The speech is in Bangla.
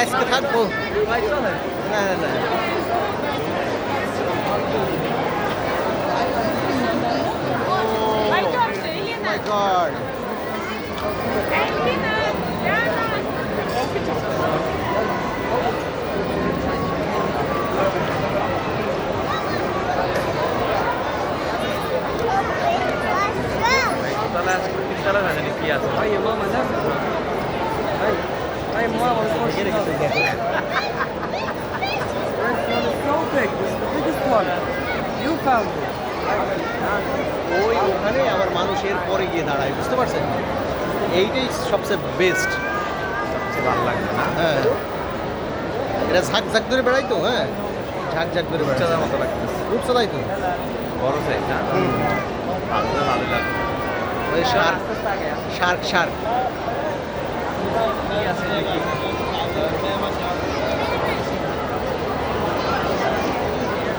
আজকে থাকবো। না না না মাই গড ওই ওখানে আবার মানুষের পরে গিয়ে দাঁড়ায়, বুঝতে পারছেন? এইটাই সবচেয়ে বেস্ট, ভালো লাগবে না? হ্যাঁ এটা ঝাঁক ঝাঁক ধরে বেড়াই তো, হ্যাঁ ঝাঁক ঝাঁক ধরে বেড়াই, চাঁদার মতো লাগতেছে। রূপসাদাই তো। বড় সাইজ না? ভালো ভালো লাগবে। ওই শার্ক শার্ক শার্ক কি আছে দেখি।